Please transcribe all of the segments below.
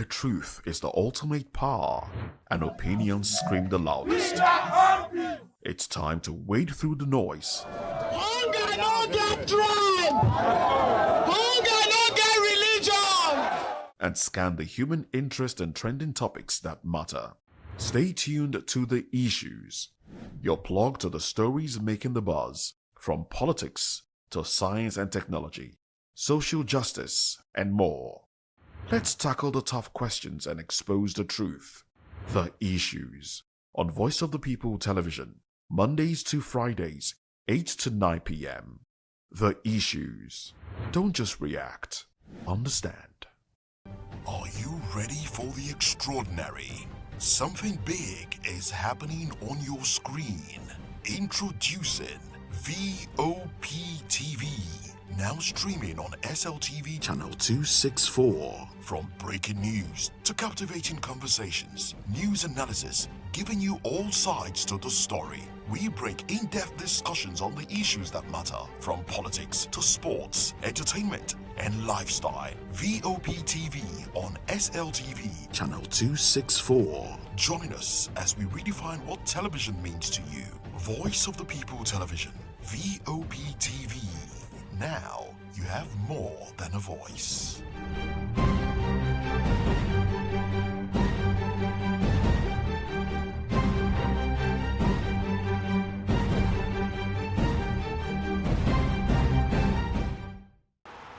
truth is the ultimate power, and opinions scream the loudest. It's time to wade through the noise. Hunger no get tribe! Hunger no get religion! And scan the human interest and trending topics that matter. Stay tuned to The Issues, your plug to the stories making the buzz, from politics to science and technology, social justice, and more. Let's tackle the tough questions and expose the truth. The Issues, on Voice of the People Television, Mondays to Fridays, 8 to 9 p.m. The Issues. Don't just react, understand. Are you ready for the extraordinary? Something big is happening on your screen. Introducing VOTV. Now streaming on SLTV channel 264. From breaking news to captivating conversations, news analysis, giving you all sides to the story. We break in-depth discussions on the issues that matter, from politics to sports, entertainment, and lifestyle. VOTV on SLTV channel 264. Join us as we redefine what television means to you. Voice of the People Television, VOTV. Now you have more than a voice.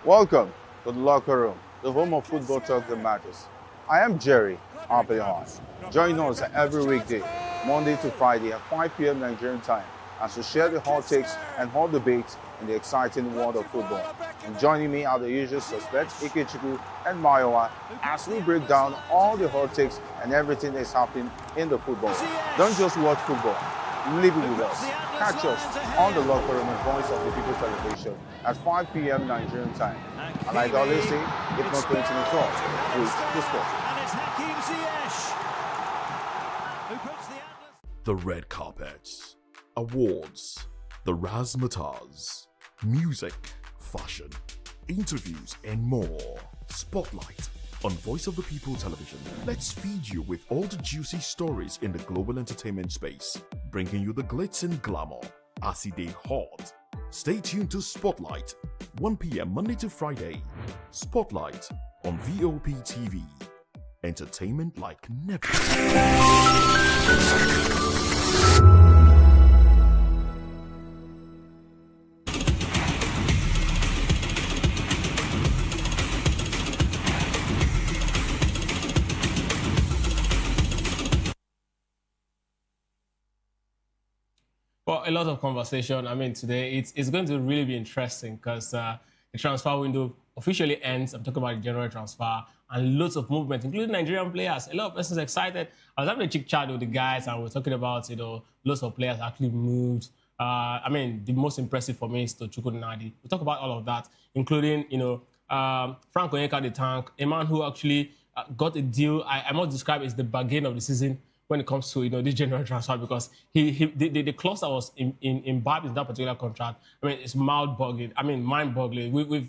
Welcome to the locker room, the home of football talk that matters. I am Jerry Arpehon. Join us every weekday, Monday to Friday at 5 p.m. Nigerian time, as we share the hot takes and hot debates in the exciting world of football. And joining me are the usual suspects, Ikechukwu and Mayowa, as we break down all the hot takes and everything that's happening in the football. Don't just watch football, live it with us. Catch us on the locker room and Voice of the People Television at 5 p.m. Nigerian time. And like I always say, if not 20 minutes off, with the sport. The red carpets, awards, the razzmatazz, music, fashion, interviews, and more. Spotlight on Voice of the People Television. Let's feed you with all the juicy stories in the global entertainment space, bringing you the glitz and glamour as it is hot. Stay tuned to Spotlight, 1 p.m. Monday to Friday. Spotlight on VOP TV. Entertainment like never. Well, a lot of conversation. I mean, today it's going to really be interesting because the transfer window officially ends. I'm talking about the January transfer and lots of movement, including Nigerian players. A lot of persons excited. I was having a chit chat with the guys and we're talking about, lots of players actually moved. I mean, the most impressive for me is Tochukwu Nadi. We talk about all of that, including, Frank Onyeka the Tank, a man who actually got a deal I must describe as the bargain of the season when it comes to this January transfer, because the clause that was imbibed in that particular contract, I mean, it's mind-boggling.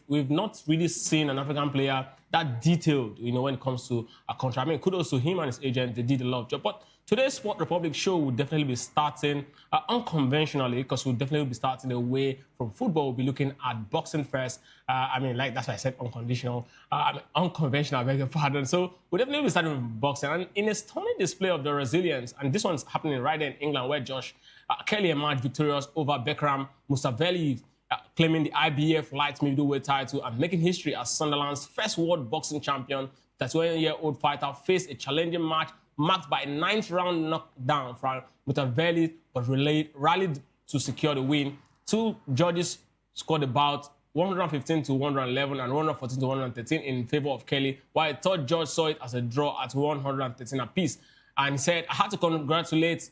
We've not really seen an African player that detailed, when it comes to a contract. I mean, kudos to him and his agent. They did a lot of job. But today's Sport Republic show will definitely be starting unconventionally, because we'll definitely be starting away from football. We'll be looking at boxing first. That's why I said unconventional. Unconventional, I beg your pardon. So we'll definitely be starting with boxing. And in a stunning display of the resilience, and this one's happening right there in England, where Josh Kelly emerged victorious over Bekram Mustavelli, claiming the IBF light middleweight title and making history as Sunderland's first world boxing champion. 31-year-old fighter faced a challenging match marked by a 9th-round knockdown from Mustavelli, but rallied to secure the win. Two judges scored about 115 to 111 and 114 to 113 in favor of Kelly, while a third judge saw it as a draw at 113 apiece. And he said, I had to congratulate,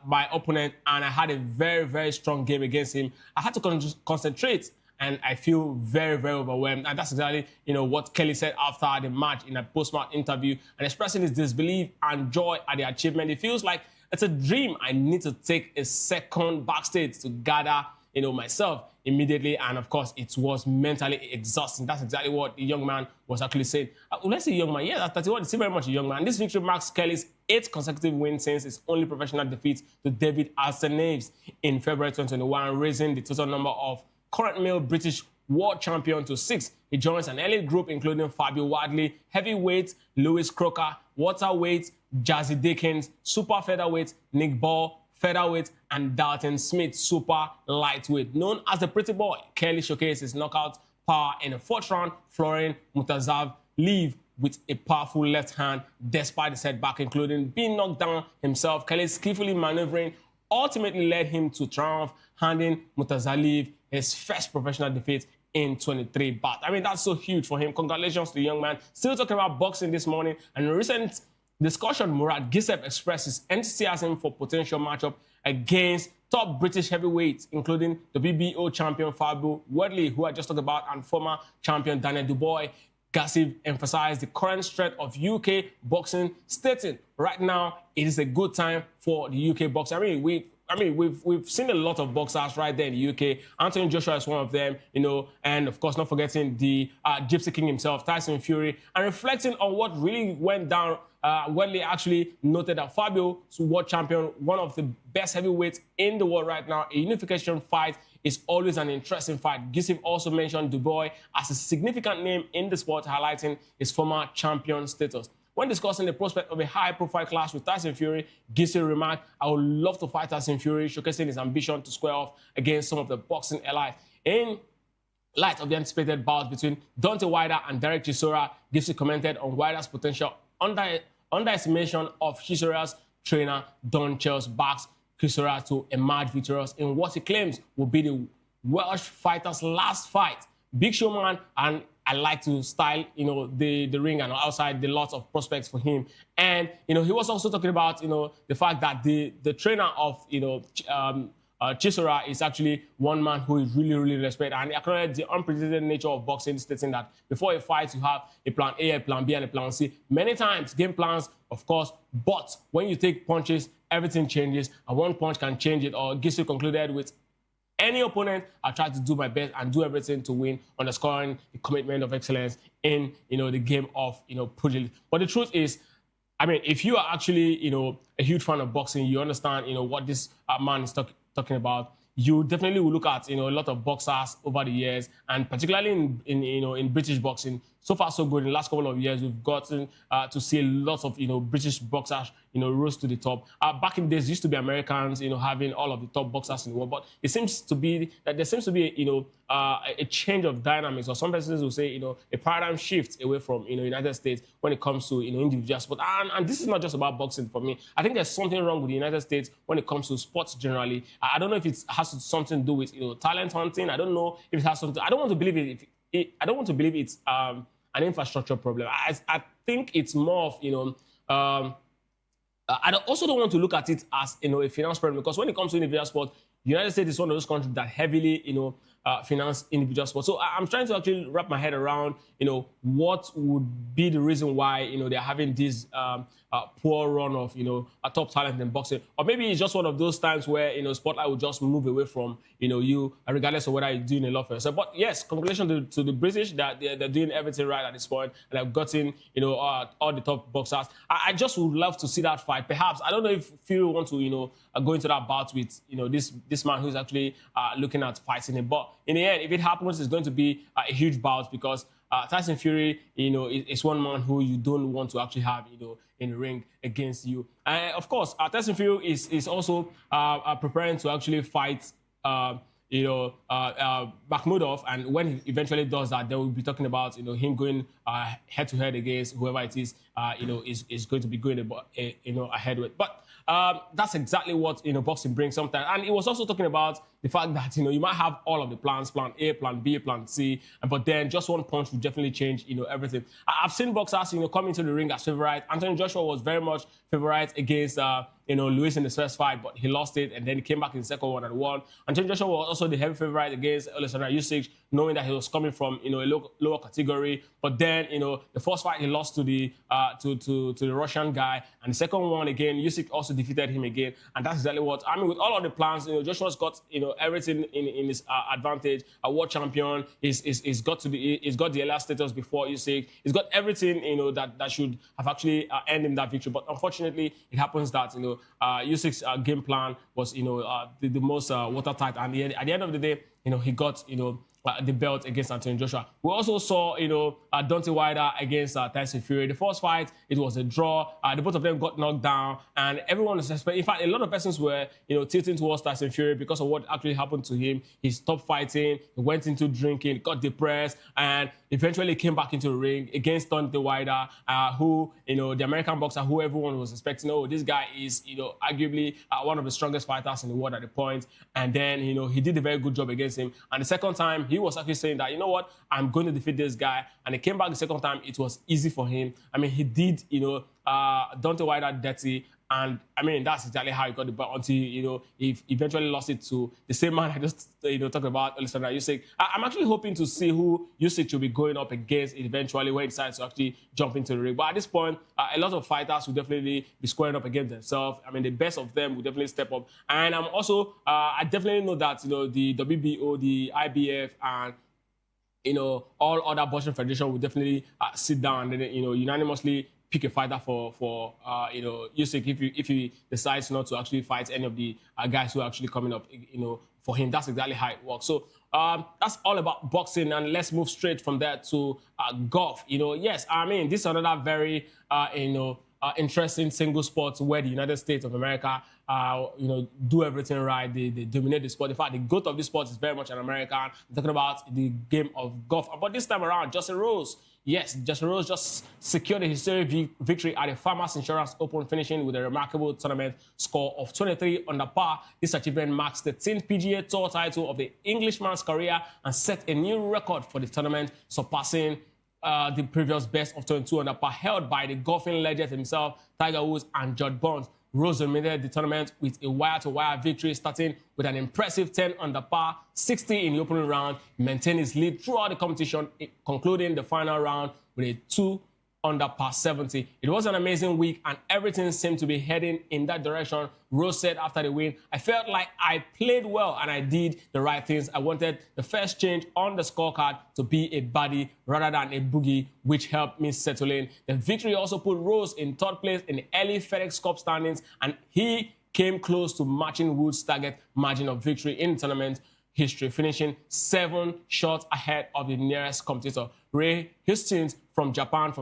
my opponent, and I had a very, very strong game against him. I had to concentrate, and I feel very, very overwhelmed. And that's exactly, what Kelly said after the match in a post-match interview, and expressing his disbelief and joy at the achievement. It feels like it's a dream. I need to take a second backstage to gather myself immediately. And of course, it was mentally exhausting. That's exactly what the young man was actually saying. Let's say young man. Yeah, that's 31. It's still very much a young man. This victory marks Kelly's 8th consecutive win since his only professional defeat to David Arsenaves in February 2021, raising the total number of current male British world champion to 6. He joins an elite group including Fabio Wadley, heavyweight Lewis Crocker, welterweight Jazzy Dickens, super featherweight Nick Ball, featherweight, and Dalton Smith, super lightweight. Known as the Pretty Boy, Kelly showcased his knockout power in the 4th round, flooring Mutazav Leave with a powerful left hand despite the setback, including being knocked down himself. Kelly skillfully maneuvering ultimately led him to triumph, handing Mutazaliv his first professional defeat in 23 bouts. I mean, that's so huge for him. Congratulations to the young man. Still talking about boxing this morning. And in a recent discussion, Murad Gisep expressed his enthusiasm for potential matchup against top British heavyweights, including the WBO champion Fabio Wadley, who I just talked about, and former champion Daniel Dubois. Gassif emphasized the current strength of UK boxing, stating, right now, it is a good time for the UK boxing. We've seen a lot of boxers right there in the UK. Anthony Joshua is one of them, and of course, not forgetting the Gypsy King himself, Tyson Fury. And reflecting on what really went down, Wadley actually noted that Fabio, world champion, one of the best heavyweights in the world right now, a unification fight is always an interesting fight. Gisif also mentioned Dubois as a significant name in the sport, highlighting his former champion status. When discussing the prospect of a high-profile clash with Tyson Fury, Gisif remarked, I would love to fight Tyson Fury, showcasing his ambition to square off against some of the boxing elites. In light of the anticipated bout between Deontay Wilder and Derek Chisora, Gisif commented on Wilder's potential underestimation of Chisora's trainer, Don Charles Backs Chisora to emerge victorious in what he claims will be the Welsh fighter's last fight. Big showman, and I like to style, the ring and outside the lots of prospects for him. And, he was also talking about, the fact that the trainer of, Chisora is actually one man who is really, really respected. And he acknowledged the unpredictable nature of boxing, stating that before a fight, you have a plan A, a plan B, and a plan C. Many times, game plans, of course, but when you take punches, everything changes, and one punch can change it. Or Gissi concluded with, any opponent, I try to do my best and do everything to win, underscoring the commitment of excellence in, the game of, pugilism. But the truth is, if you are actually, a huge fan of boxing, you understand, what this man is talking about. You definitely will look at, a lot of boxers over the years, and particularly in British boxing. So far, so good. In the last couple of years, we've gotten to see lots of, British boxers, rose to the top. Back in the days, it used to be Americans, having all of the top boxers in the world. But it seems to be that there seems to be, a change of dynamics, or some persons will say, a paradigm shift away from, United States when it comes to, individual sport. And this is not just about boxing for me. I think there's something wrong with the United States when it comes to sports generally. I don't know if it has something to do with, talent hunting. I don't know if it has something. I don't want to believe it. I don't want to believe it's an infrastructure problem. I think it's more of, I also don't want to look at it as, a finance problem, because when it comes to individual sport, the United States is one of those countries that heavily, finance individual sport. So I'm trying to actually wrap my head around, what would be the reason why, they're having this poor run of, a top talent in boxing. Or maybe it's just one of those times where, spotlight will just move away from, you, regardless of whether you're doing a lot for yourself. But yes, congratulations to the British that they're doing everything right at this point, and have gotten, all the top boxers. I just would love to see that fight. Perhaps, I don't know if Fury want to, go into that bout with, this man who's actually looking at fighting him. But in the end, if it happens, it's going to be a huge bout, because Tyson Fury, is one man who you don't want to actually have, in the ring against you. Of course, Tyson Fury is also preparing to actually fight, Bakhmudov, and when he eventually does that, they will be talking about, him going head-to-head against whoever it is, is going to be going, ahead with. But that's exactly what, boxing brings sometimes. And he was also talking about the fact that, you might have all of the plans, plan A, plan B, plan C, but then just one punch will definitely change, everything. I've seen boxers, come into the ring as favorite. Anthony Joshua was very much favorite against, Lewis in the first fight, but he lost it, and then he came back in the second one and won. Anthony Joshua was also the heavy favorite against Alexander Usyk, knowing that he was coming from, a lower category. But then, the first fight he lost to the Russian guy, and the second one again, Usyk also defeated him again, and that's exactly what I mean. With all of the plans, Joshua's got everything in his advantage. A world champion, he's got the elite status before Usyk. He's got everything that should have actually earned him that victory. But unfortunately, it happens that Usyk's game plan was the most watertight, and at the end of the day, he got the belt against Anthony Joshua. We also saw, Deontay Wilder against Tyson Fury. The first fight, it was a draw. The both of them got knocked down, and everyone was expecting. In fact, a lot of persons were, tilting towards Tyson Fury because of what actually happened to him. He stopped fighting, he went into drinking, got depressed, and eventually came back into the ring against Deontay Wilder, who, the American boxer, who everyone was expecting. Oh, this guy is, arguably one of the strongest fighters in the world at the point. And then, he did a very good job against him. And the second time, he was actually saying that, I'm going to defeat this guy. And he came back the second time. It was easy for him. I mean, he did, Deontay Wilder dirty. And, I mean, that's exactly how he got the belt until, he eventually lost it to the same man I just, talked about, Alexander Usyk. I'm actually hoping to see who Usyk should be going up against eventually when he decides to actually jump into the ring. But at this point, a lot of fighters will definitely be squaring up against themselves. I mean, the best of them will definitely step up. And I'm also, I definitely know that, the WBO, the IBF, and all other boxing federation will definitely sit down and unanimously pick a fighter for Usyk if he decides not to actually fight any of the guys who are actually coming up, for him. That's exactly how it works. So that's all about boxing, and let's move straight from there to golf. Yes, I mean, this is another very interesting single sport where the United States of America, do everything right. They dominate the sport. In fact, the GOAT of this sport is very much an American. I'm talking about the game of golf. But this time around, Justin Rose. Yes, Justin Rose just secured a historic victory at the Farmers Insurance Open, finishing with a remarkable tournament score of 23 under par. This achievement marks the 10th PGA Tour title of the Englishman's career and set a new record for the tournament, surpassing the previous best of 22 under par held by the golfing legend himself, Tiger Woods and Judd Bonds. Rose dominated the tournament with a wire-to-wire victory, starting with an impressive 10 under par, 60 in the opening round. He maintained his lead throughout the competition, concluding the final round with a 2 under par 70. It was an amazing week, and everything seemed to be heading in that direction. Rose said after the win, "I felt like I played well and I did the right things. I wanted the first change on the scorecard to be a birdie rather than a bogey, which helped me settle in." The victory also put Rose in third place in the early FedEx Cup standings, and he came close to matching Woods' target margin of victory in the tournament history, finishing 7 shots ahead of the nearest competitor, Ray Hastings from Japan,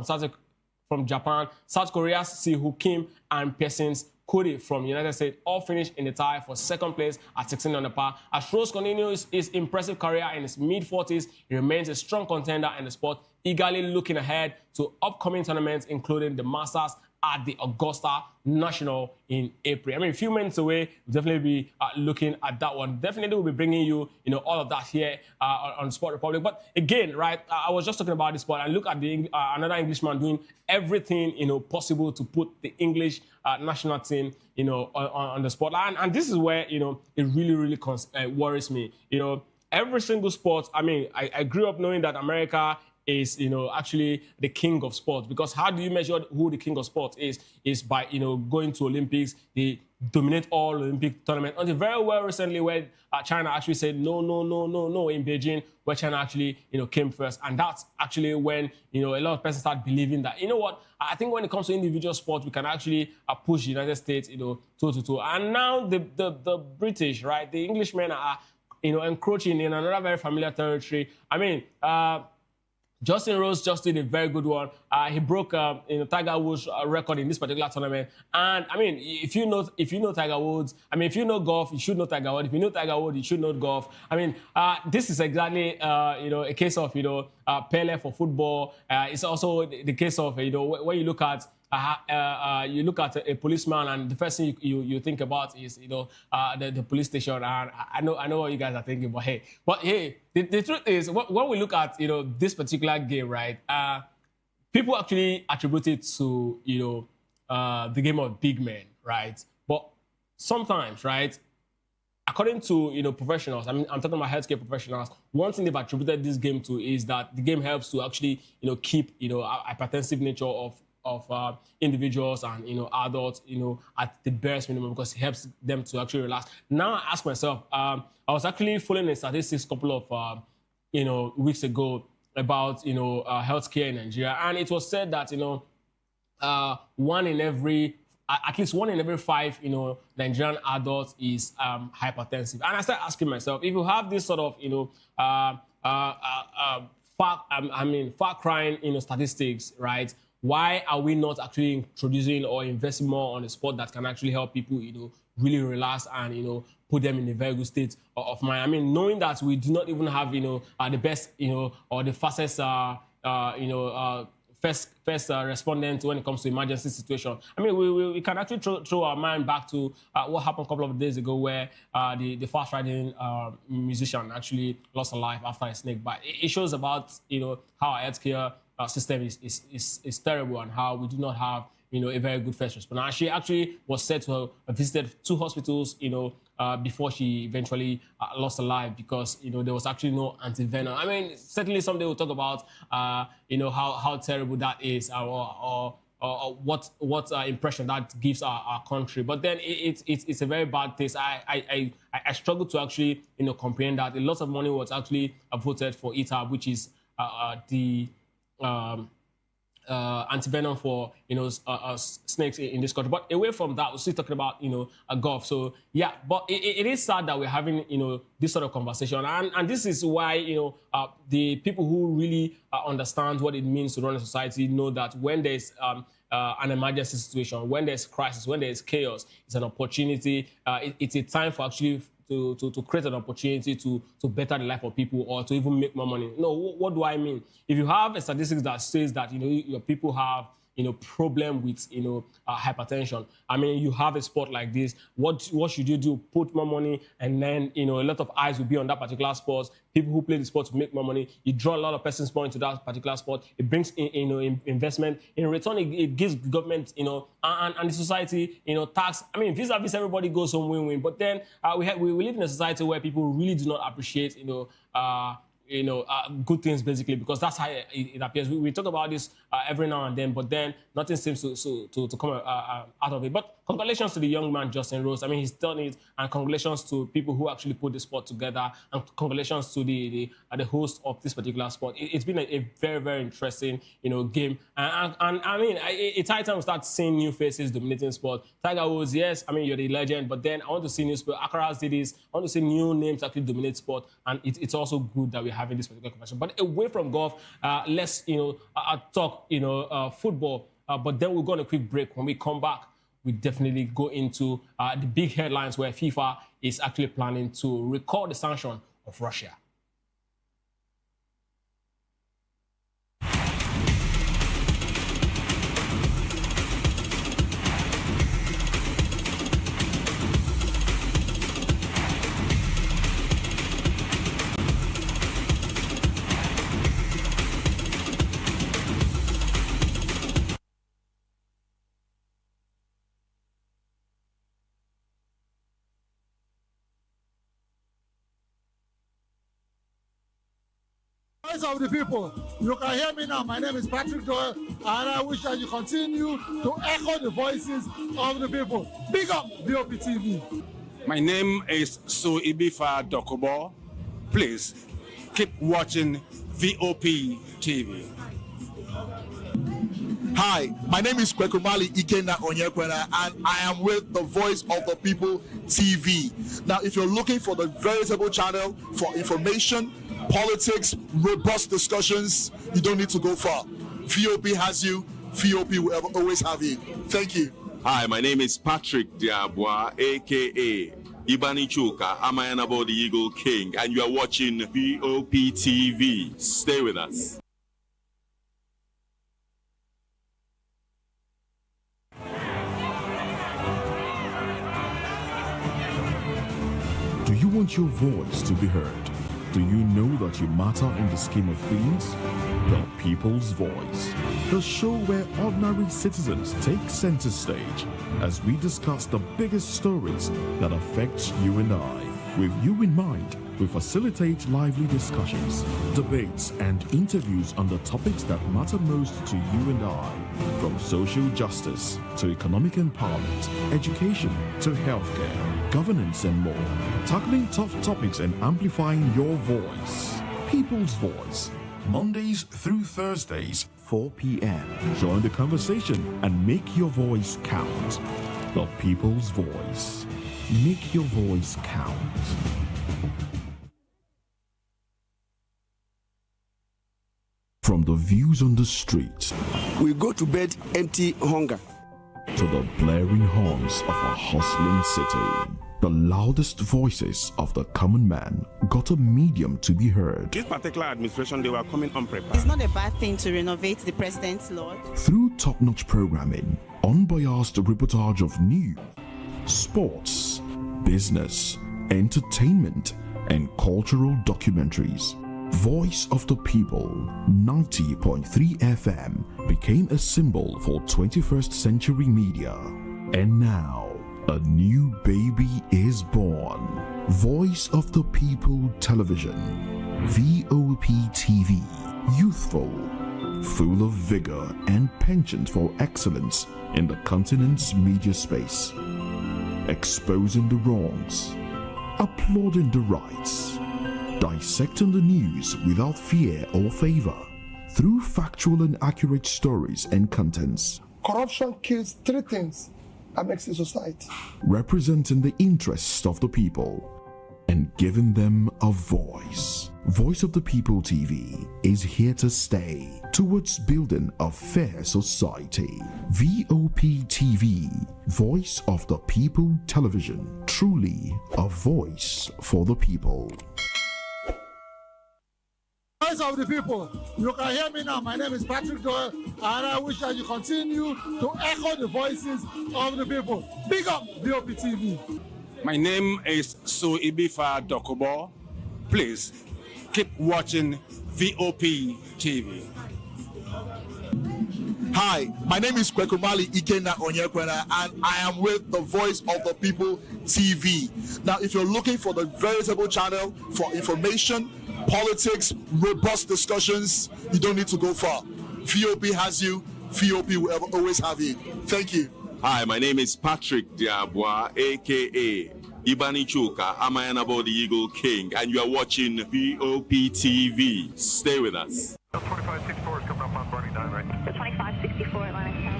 South Korea's Siwoo Kim, and Pearson's Cody from the United States all finished in the tie for second place at 16 under par. As Rose continues his impressive career in his mid-40s, he remains a strong contender in the sport, eagerly looking ahead to upcoming tournaments, including the Masters at the Augusta National in April. I mean, a few minutes away, we'll definitely be looking at that one. Definitely we'll be bringing you, all of that here on Sport Republic. But again, right, I was just talking about this sport, and look at the another Englishman doing everything, possible to put the English national team, on the spotlight. And this is where, it really, really worries me. Every single sport, I mean, I grew up knowing that America is, actually the king of sports. Because how do you measure who the king of sports is by, going to Olympics. They dominate all Olympic tournaments. Until very well recently, where China actually said no in Beijing, where China actually, came first. And that's actually when, a lot of persons start believing that, I think when it comes to individual sports, we can actually push the United States, toe-to-toe. And now the British, right, the Englishmen are, encroaching in another very familiar territory. I mean, Justin Rose just did a very good one. He broke, Tiger Woods' record in this particular tournament. And I mean, if you know Tiger Woods, I mean, if you know golf, you should know Tiger Woods. If you know Tiger Woods, you should know golf. I mean, this is exactly, a case of, Pele for football. It's also the case of, when you look at a policeman, and the first thing you think about is, the police station. And I know what you guys are thinking, but hey, the truth is, when we look at, this particular game, right, people actually attribute it to, the game of big men, right? But sometimes, right, according to professionals, I mean, I'm talking about healthcare professionals. One thing they've attributed this game to is that the game helps to actually keep hypertensive nature of individuals and adults at the barest minimum, because it helps them to actually relax. Now I ask myself, I was actually following the statistics a couple of weeks ago about healthcare in Nigeria, and it was said that at least one in every 5 Nigerian adults is hypertensive. And I started asking myself, if you have this sort of far crying statistics, right? Why are we not actually introducing or investing more on a sport that can actually help people really relax and put them in a very good state of mind? I mean, knowing that we do not even have the best or the fastest first respondent when it comes to emergency situation. I mean, we can actually throw our mind back to what happened a couple of days ago, where the fast riding musician actually lost a life after a snake bite. It shows about how our healthcare system is terrible, and how we do not have a very good first responder. She actually was said to have visited 2 hospitals before she eventually lost her life, because there was actually no antivenom. I mean, certainly someday we'll talk about how terrible that is, or what impression that gives our country. But then it's a very bad taste. I struggle to actually comprehend that a lot of money was actually voted for ETAB, which is the antivenom for snakes in this country. But away from that, we're still talking about golf. So yeah, but it is sad that we're having this sort of conversation, and this is why the people who really understand what it means to run a society know that when there's an emergency situation, when there's crisis, when there's chaos, it's an opportunity. It's a time for actually to create an opportunity to better the life of people, or to even make more money. No, what do I mean? If you have a statistics that says that your people have problem with hypertension, I mean, you have a sport like this, what should you do? Put more money, and then a lot of eyes will be on that particular sport. People who play the sport to make more money. You draw a lot of persons more into that particular sport. It brings investment. In return, it gives government and the society tax. I mean, vis-a-vis, everybody goes home win-win. But then we live in a society where people really do not appreciate good things, basically, because that's how it appears. We talk about this every now and then, but then nothing seems to come out of it. But congratulations to the young man, Justin Rose. I mean, he's done it, and congratulations to people who actually put the sport together, and congratulations to the host of this particular sport. It's been a very, very interesting game, and I mean, it's high time we start seeing new faces dominating sport. Tiger Woods, yes, I mean, you're the legend, but then I want to see new sport. Akaras did this. I want to see new names actually dominate sport, and it's also good that we're having this particular conversation. But away from golf, let's talk football. But then we'll go on a quick break. When we come back, we definitely go into the big headlines where FIFA is actually planning to recall the sanction of Russia. Voice of the people. You can hear me now. My name is Patrick Doyle, and I wish that you continue to echo the voices of the people. Big up VOTV. My name is Suibifa Dokobo. Please keep watching VOTV. Hi, my name is Kwekumali Ikenna Onyekwena, and I am with the Voice of the People TV. Now, if you're looking for the veritable channel for information, politics, robust discussions, you don't need to go far. VOP has you. VOP will always have you. Thank you. Hi, my name is Patrick Diabwa, aka Ibani Chuka. I'm Ayanabo the Eagle King, and you are watching VOP TV. Stay with us. Do you want your voice to be heard? Do you know that you matter in the scheme of things? The People's Voice, the show where ordinary citizens take center stage as we discuss the biggest stories that affect you and I. With you in mind, we facilitate lively discussions, debates, and interviews on the topics that matter most to you and I, from social justice to economic empowerment, education to healthcare, governance, and more. Tackling tough topics and amplifying your voice. People's Voice. Mondays through Thursdays, 4 p.m. Join the conversation and make your voice count. The People's Voice. Make your voice count. From the views on the street, we go to bed empty hunger, to the blaring horns of a hustling city, the loudest voices of the common man got a medium to be heard. This particular administration, they were coming unprepared. It's not a bad thing to renovate the president's lawn. Through top-notch programming, unbiased reportage of news, sports, business, entertainment, and cultural documentaries, Voice of the People 90.3 FM became a symbol for 21st century media. And now, a new baby is born. Voice of the People Television, VOTV, youthful, full of vigor and penchant for excellence in the continent's media space, exposing the wrongs, applauding the rights, dissecting the news without fear or favor, through factual and accurate stories and contents. Corruption kills three things that makes a society. Representing the interests of the people and giving them a voice. Voice of the People TV is here to stay towards building a fair society. VOP TV, Voice of the People Television, truly a voice for the people. Voice of the People, you can hear me now. My name is Patrick Doyle, and I wish that you continue to echo the voices of the people. Big up VOP TV. My name is Fifa'S Dokobo. Please keep watching VOP TV. Hi, my name is Kwekumali Ikenna Onyekwena, and I am with the Voice of the People TV. Now, if you're looking for the veritable channel for information, politics, robust discussions, you don't need to go far. VOP has you. VOP will always have you. Thank you. Hi, my name is Patrick Diabwa, aka Ibani Chuka, Amayanabo the Eagle King, and you are watching VOP TV. Stay with us. 2564 is coming up on Barney 9, right? The 2564 Atlantic.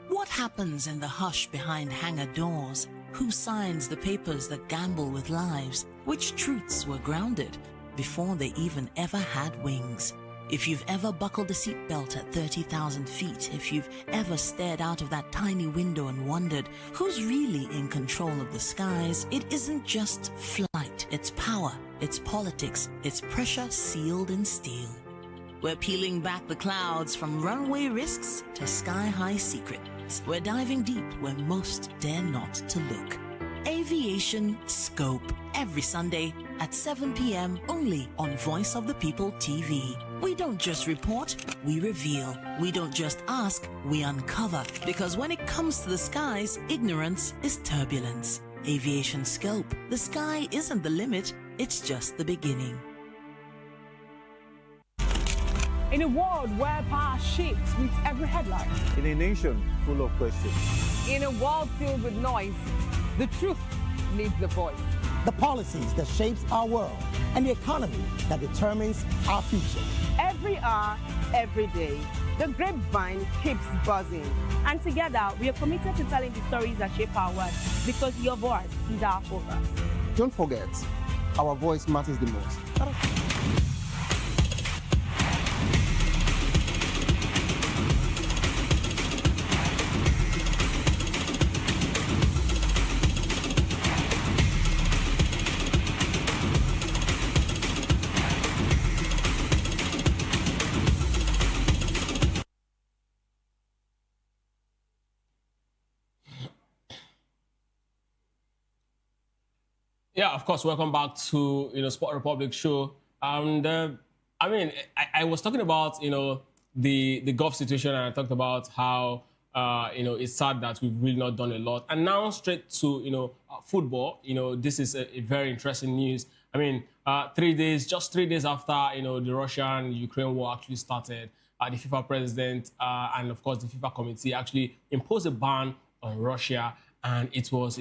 What happens in the hush behind hangar doors? Who signs the papers that gamble with lives? Which truths were grounded before they even ever had wings? If you've ever buckled a seatbelt at 30,000 feet, if you've ever stared out of that tiny window and wondered who's really in control of the skies, it isn't just flight, it's power, it's politics, it's pressure sealed in steel. We're peeling back the clouds from runway risks to sky-high secrets. We're diving deep where most dare not to look. Aviation Scope, every Sunday at 7 p.m. only on Voice of the People TV. We don't just report, we reveal. We don't just ask, we uncover. Because when it comes to the skies, ignorance is turbulence. Aviation Scope, the sky isn't the limit, it's just the beginning. In a world where power shifts with every headline. In a nation full of questions. In a world filled with noise, the truth needs a voice. The policies that shapes our world and the economy that determines our future. Every hour, every day, the grapevine keeps buzzing. And together, we are committed to telling the stories that shape our world because your voice is our focus. Don't forget, our voice matters the most. Yeah, of course. Welcome back to Sport Republic show. And I mean, I was talking about the golf situation, and I talked about how it's sad that we've really not done a lot. And now straight to, football. This is a very interesting news. I mean, 3 days, just 3 days after, the Russian-Ukraine war actually started, the FIFA president and, of course, the FIFA committee actually imposed a ban on Russia. And it was,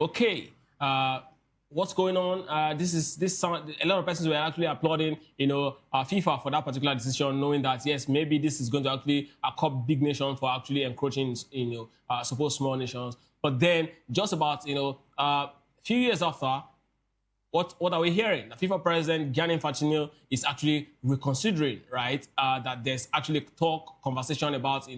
okay, what's going on? A lot of persons were actually applauding, FIFA for that particular decision, knowing that, yes, maybe this is going to actually curb big nations for actually encroaching, supposed small nations. But then just about, a few years after, what are we hearing? The FIFA president, Gianni Infantino, is actually reconsidering, right? That there's actually conversation about,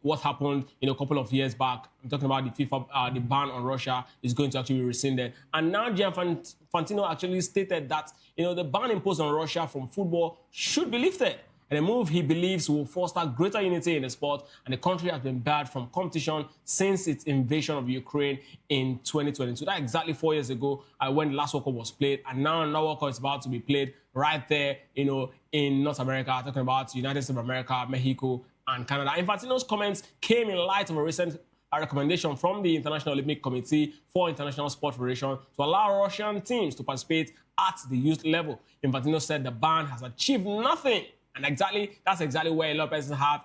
what happened, a couple of years back. I'm talking about the FIFA, the ban on Russia is going to actually be rescinded. And now Gianni Infantino actually stated that, the ban imposed on Russia from football should be lifted. And a move he believes will foster greater unity in the sport, and the country has been barred from competition since its invasion of Ukraine in 2022. That's exactly 4 years ago when the last World Cup was played, and now another World Cup is about to be played right there, in North America, talking about United States of America, Mexico, and Canada. Infantino's comments came in light of a recent recommendation from the International Olympic Committee for International Sport Federation to allow Russian teams to participate at the youth level. Infantino said the ban has achieved nothing. And that's exactly where a lot of persons have,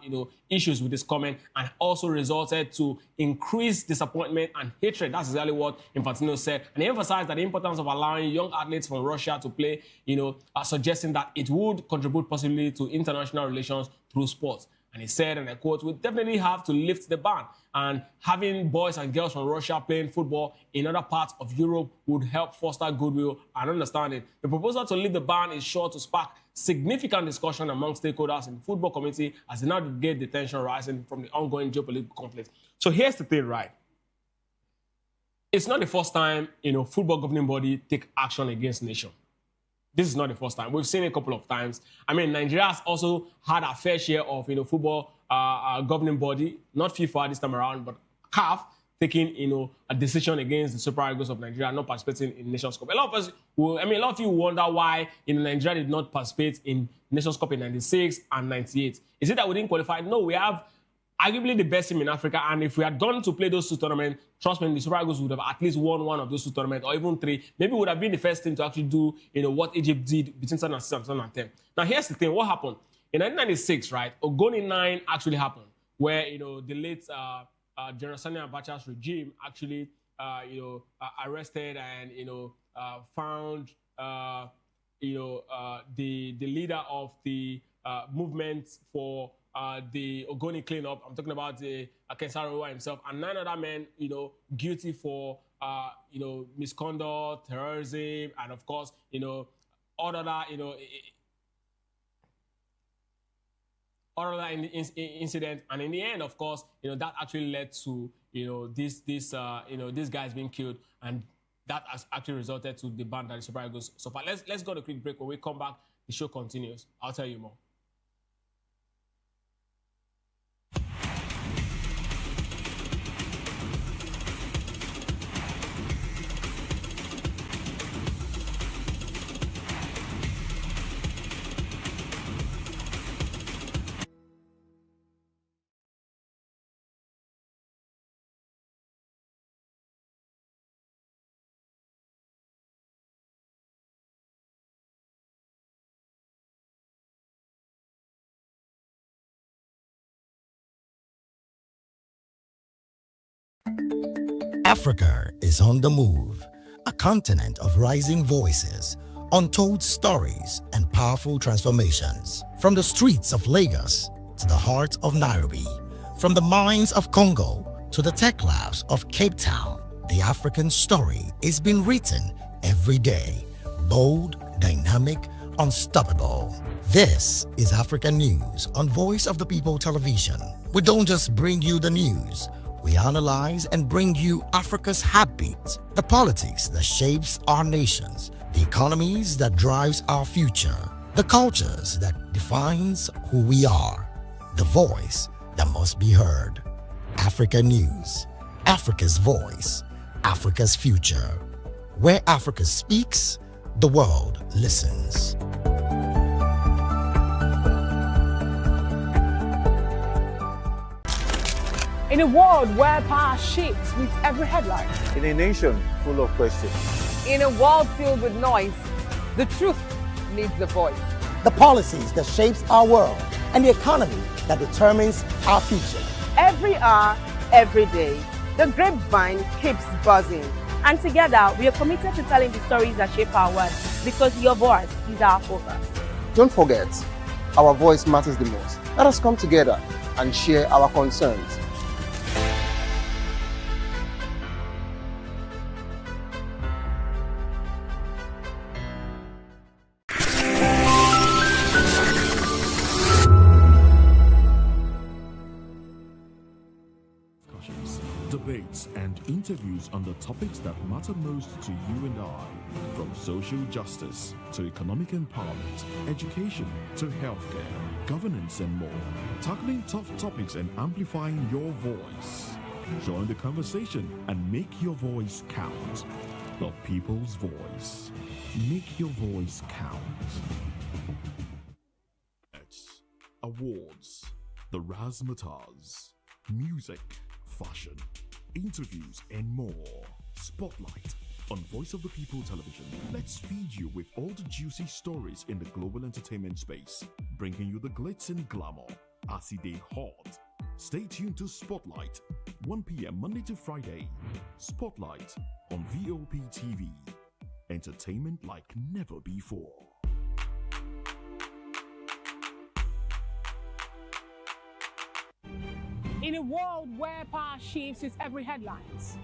issues with this comment, and also resulted to increased disappointment and hatred. That's exactly what Infantino said. And he emphasized that the importance of allowing young athletes from Russia to play, suggesting that it would contribute positively to international relations through sports. And he said, and I quote, "We definitely have to lift the ban. And having boys and girls from Russia playing football in other parts of Europe would help foster goodwill and understanding. The proposal to lift the ban is sure to spark significant discussion among stakeholders in the football committee as they navigate the tension rising from the ongoing geopolitical conflict." So here's the thing, right? It's not the first time, football governing body take action against nation. This is not the first time. We've seen it a couple of times. I mean, Nigeria has also had a fair share of, football governing body, not FIFA this time around, but CAF, taking, a decision against the Super Eagles of Nigeria, not participating in Nations Cup. A lot of you wonder why, Nigeria did not participate in Nations Cup in 96 and 98. Is it that we didn't qualify? No, we have arguably the best team in Africa, and if we had gone to play those two tournaments, trust me, the Super Eagles would have at least won one of those two tournaments, or even three. Maybe we would have been the first team to actually do, what Egypt did between 2006 and 2010. Now, here's the thing. What happened? In 1996, right, Ogoni 9 actually happened, where, the late General Sani Abacha's regime actually, arrested and, found, the leader of the movement for the Ogoni cleanup. I'm talking about the Kensaro himself, and 9 other men, guilty for, misconduct, terrorism, and of course, other incident. And in the end, of course, that actually led to, these guys being killed, and that has actually resulted to the ban that the Super Eagles suffered. Let's go to a quick break. When we come back, the show continues. I'll tell you more. Africa is on the move, a continent of rising voices, untold stories, and powerful transformations. From the streets of Lagos to the heart of Nairobi, from the mines of Congo to the tech labs of Cape Town, the African story is being written every day. Bold, dynamic, unstoppable. This is Africa News on Voice of the People Television. We don't just bring you the news. We analyze and bring you Africa's heartbeat, the politics that shapes our nations, the economies that drives our future, the cultures that defines who we are, the voice that must be heard. Africa News, Africa's voice, Africa's future. Where Africa speaks, the world listens. In a world where power shifts with every headline. In a nation full of questions. In a world filled with noise, the truth needs a voice. The policies that shapes our world and the economy that determines our future. Every hour, every day, the grapevine keeps buzzing. And together, we are committed to telling the stories that shape our world because your voice is our focus. Don't forget, our voice matters the most. Let us come together and share our concerns. Debates and interviews on the topics that matter most to you and I, from social justice to economic empowerment, education to healthcare, governance and more, tackling tough topics and amplifying your voice. Join the conversation and make your voice count. The people's voice. Make your voice count. Awards, the razzmatazz, music, fashion, interviews, and more. Spotlight on Voice of the People Television. Let's feed you with all the juicy stories in the global entertainment space, bringing you the glitz and glamour as they hot. Stay tuned to Spotlight, 1 p.m. Monday to Friday. Spotlight on VOTV. Entertainment like never before. In a world where power shifts with every headlines,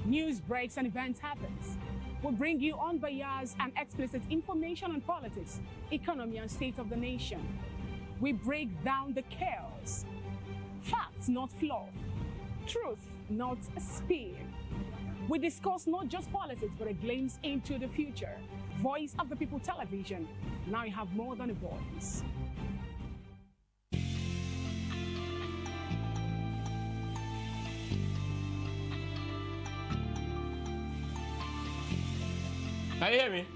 news breaks and events happens, we bring you unbiased and explicit information on politics, economy, and state of the nation. We break down the chaos. Facts, not fluff. Truth, not a spin. We discuss not just politics, but a glimpse into the future. Voice of the People Television. Now you have more than a voice. Can you hear me?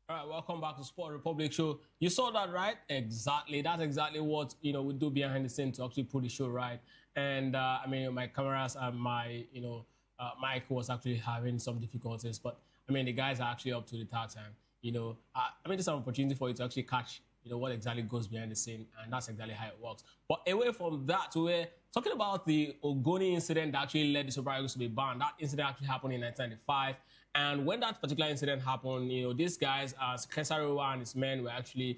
All right, welcome back to Sport Republic Show. You saw that, right? Exactly. That's exactly what we do behind the scene to actually put the show right. And I mean, my cameras and my mic was actually having some difficulties, but I mean, the guys are actually up to the task. And I mean, this is an opportunity for you to actually catch what exactly goes behind the scene, and that's exactly how it works. But away from that, we're talking about the Ogoni incident that actually led the Super Eagles to be banned. That incident actually happened in 1995. And when that particular incident happened, these guys, Kesarewa and his men were actually,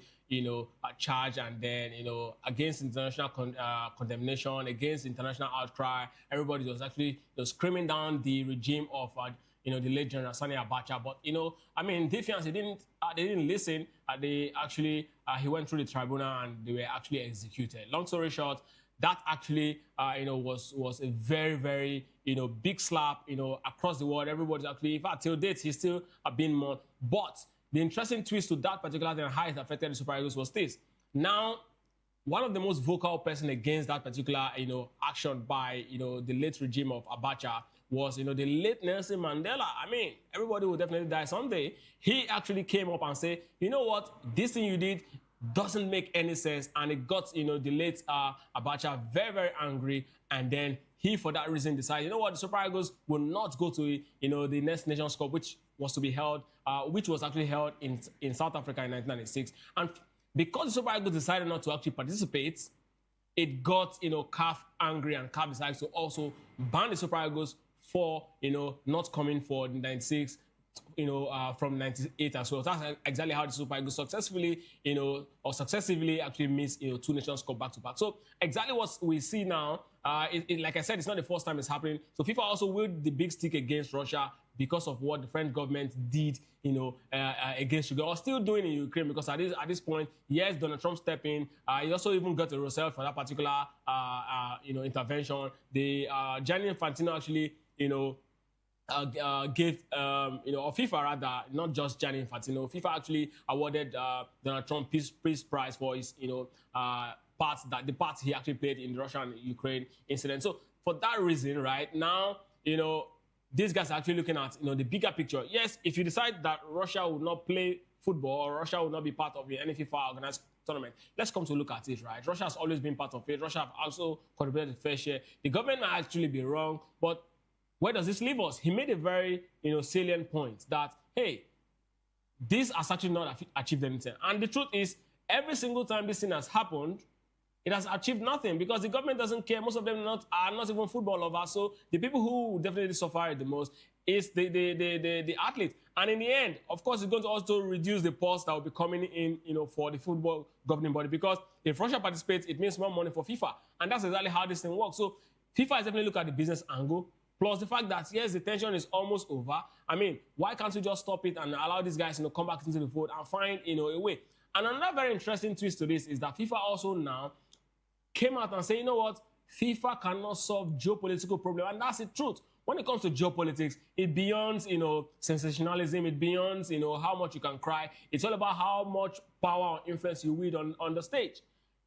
charged, and then, against international condemnation, against international outcry. Everybody was actually screaming down the regime of, the late General Sani Abacha. But, I mean, Defiance, they didn't listen. They actually, he went through the tribunal and they were actually executed. Long story short, that actually, was a very, very, big slap, across the world. Everybody's actually, in fact, till date, he's still being mourned. But the interesting twist to that particular thing, how it affected the Super Eagles was this. Now, one of the most vocal person against that particular, action by, the late regime of Abacha was, the late Nelson Mandela. I mean, everybody will definitely die someday. He actually came up and said, you know what, this thing you did doesn't make any sense, and it got the late Abacha very, very angry, and then he for that reason decided, the Super Eagles will not go to the Next Nations Cup, which was to be held, which was actually held in South Africa in 1996, and because the Super Eagles decided not to actually participate, it got CAF angry, and CAF decided to also ban the Super Eagles for not coming for the 96. From 98 as well. That's exactly how the Super Eagles successfully, successively actually missed, 2 Nations Cup back to back. So exactly what we see now, like I said, it's not the first time it's happening. So FIFA also wielded the big stick against Russia because of what the French government did, against Ukraine, or still doing in Ukraine. Because at this point, yes, Donald Trump stepped in. He also even got a result for that particular, intervention. The Gianni Infantino actually, gave, or FIFA rather, not just Gianni Infantino, FIFA actually awarded Donald Trump Peace Prize for his, the part he actually played in the Russia and Ukraine incident. So for that reason, right now, these guys are actually looking at, the bigger picture. Yes, if you decide that Russia would not play football or Russia would not be part of any FIFA organized tournament, let's come to look at it, right? Russia has always been part of it. Russia have also contributed a fair share. The government might actually be wrong, but where does this leave us? He made a very, salient point that, hey, this has actually not achieved anything. And the truth is, every single time this thing has happened, it has achieved nothing because the government doesn't care. Most of them are not even football lovers. So the people who definitely suffer the most is the athletes. And in the end, of course, it's going to also reduce the pulse that will be coming in, for the football governing body. Because if Russia participates, it means more money for FIFA. And that's exactly how this thing works. So FIFA is definitely looking at the business angle. Plus the fact that, yes, the tension is almost over. I mean, why can't we just stop it and allow these guys, come back into the fold and find, a way? And another very interesting twist to this is that FIFA also now came out and said, you know what? FIFA cannot solve geopolitical problems. And that's the truth. When it comes to geopolitics, it beyond, sensationalism. It beyond, how much you can cry. It's all about how much power or influence you wield on the stage.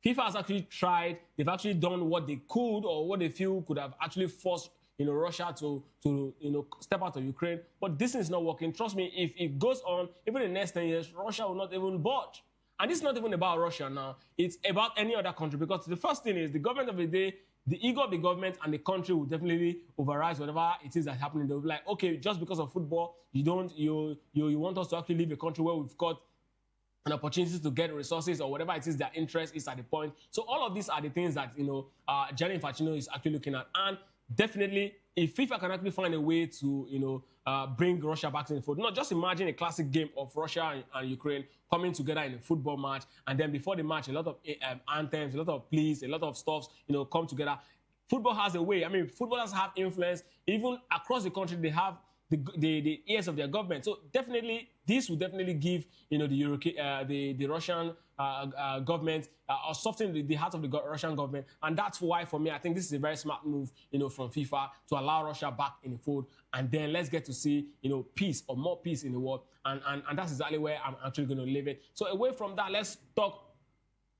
FIFA has actually tried. They've actually done what they could or what they feel could have actually forced Russia to step out of Ukraine. But this is not working. Trust me, if it goes on, even in the next 10 years, Russia will not even budge. And this is not even about Russia now. It's about any other country. Because the first thing is the government of the day, the ego of the government and the country will definitely override whatever it is that's happening. They'll be like, okay, just because of football, you want us to actually leave a country where we've got an opportunity to get resources or whatever it is their interest is at the point. So all of these are the things that, Gianni Infantino is actually looking at. And definitely, if FIFA can actually find a way to, bring Russia back to the fold, not just imagine a classic game of Russia and Ukraine coming together in a football match, and then before the match, a lot of anthems, a lot of pleas, a lot of stuffs, come together. Football has a way. I mean, footballers have influence. Even across the country, they have the ears of their government. So definitely, this will definitely give, the Russian government or soften the heart of the Russian government. And that's why, for me, I think this is a very smart move, from FIFA to allow Russia back in the fold. And then let's get to see, peace or more peace in the world. And that's exactly where I'm actually going to leave it. So away from that, let's talk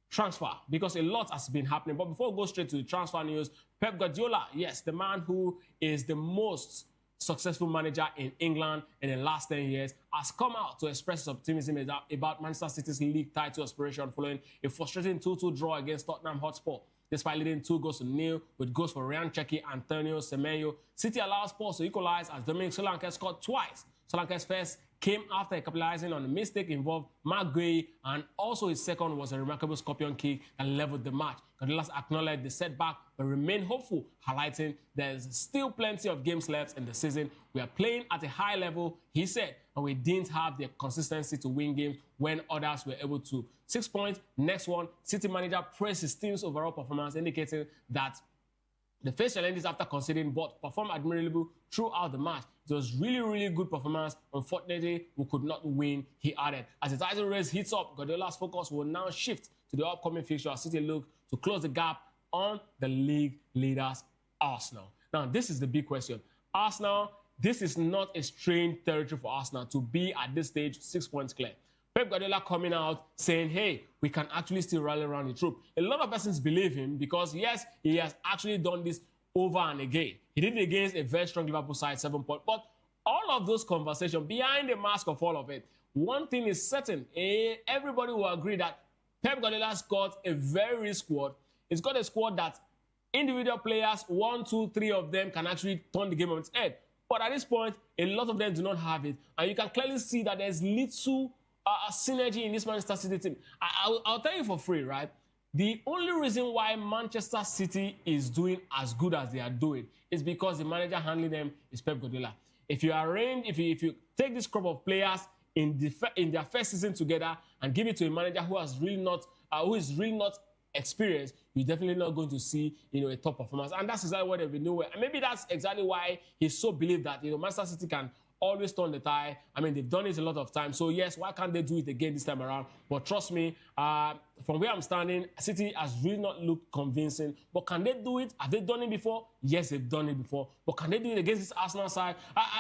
transfer, because a lot has been happening. But before we go straight to the transfer news, Pep Guardiola, yes, the man who is the most successful manager in England in the last 10 years, has come out to express his optimism about Manchester City's league title aspiration following a frustrating 2-2 draw against Tottenham Hotspur. Despite leading 2-0 with goals for Ryan Cherki and Antonio Semenyo, City allowed Spurs to equalize as Dominic Solanke scored twice. Solanke's first came after capitalizing on a mistake involved Mark Gueye, and also his second was a remarkable scorpion kick that leveled the match. Guardiola acknowledged the setback but remained hopeful, highlighting there's still plenty of games left in the season. We are playing at a high level, he said, and we didn't have the consistency to win games when others were able to. 6 points. Next one, City manager praised his team's overall performance, indicating that they faced challenges after conceding, but performed admirably throughout the match. It was really, really good performance. Unfortunately, we could not win, he added. As the title race heats up, Guardiola's focus will now shift to the upcoming fixture as City look to close the gap on the league leaders, Arsenal. Now, this is the big question. Arsenal, this is not a strange territory for Arsenal to be at this stage 6 points clear. Pep Guardiola coming out saying, hey, we can actually still rally around the troop. A lot of persons believe him because, yes, he has actually done this over and again. He did it against a very strong Liverpool side, 7 points. But all of those conversations, behind the mask of all of it, one thing is certain. Everybody will agree that Pep Guardiola's got a very rich squad. He's got a squad that individual players, 1, 2, 3 of them can actually turn the game on its head. But at this point, a lot of them do not have it. And you can clearly see that there's little synergy in this Manchester City team. I'll tell you for free, right? The only reason why Manchester City is doing as good as they are doing is because the manager handling them is Pep Guardiola. If you take this crop of players in their first season together and give it to a manager who is really not experienced, you're definitely not going to see a top performance. And that's exactly what they've been doing. And maybe that's exactly why he so believed that Manchester City can always turn the tide. I mean, they've done it a lot of times. So yes, why can't they do it again this time around? But trust me, from where I'm standing, City has really not looked convincing. But can they do it? Have they done it before? Yes, they've done it before. But can they do it against this Arsenal side?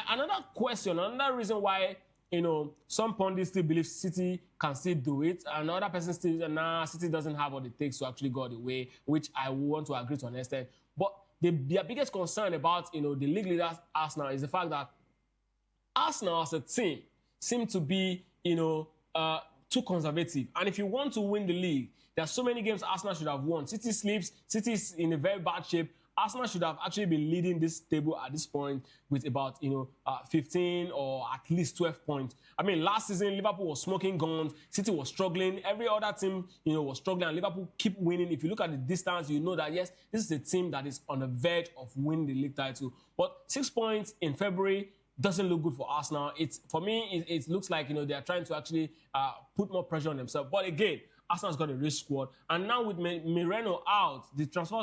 Another question, another reason why, you know, some pundits still believe City can still do it. Another person still, City doesn't have what it takes to actually go the way, which I want to agree to an extent. But their biggest concern about, you know, the league leaders, Arsenal, is the fact that Arsenal as a team seem to be, you know, too conservative. And if you want to win the league, there are so many games Arsenal should have won. City sleeps. City is in a very bad shape. Arsenal should have actually been leading this table at this point with about, you know, 15 or at least 12 points. I mean, last season, Liverpool was smoking guns. City was struggling. Every other team, you know, was struggling, and Liverpool keep winning. If you look at the distance, you know that, yes, this is a team that is on the verge of winning the league title. But 6 points in February doesn't look good for Arsenal. For me, it looks like, you know, they are trying to actually put more pressure on themselves. But again, Arsenal's got a rich squad. And now with Moreno out, the transfer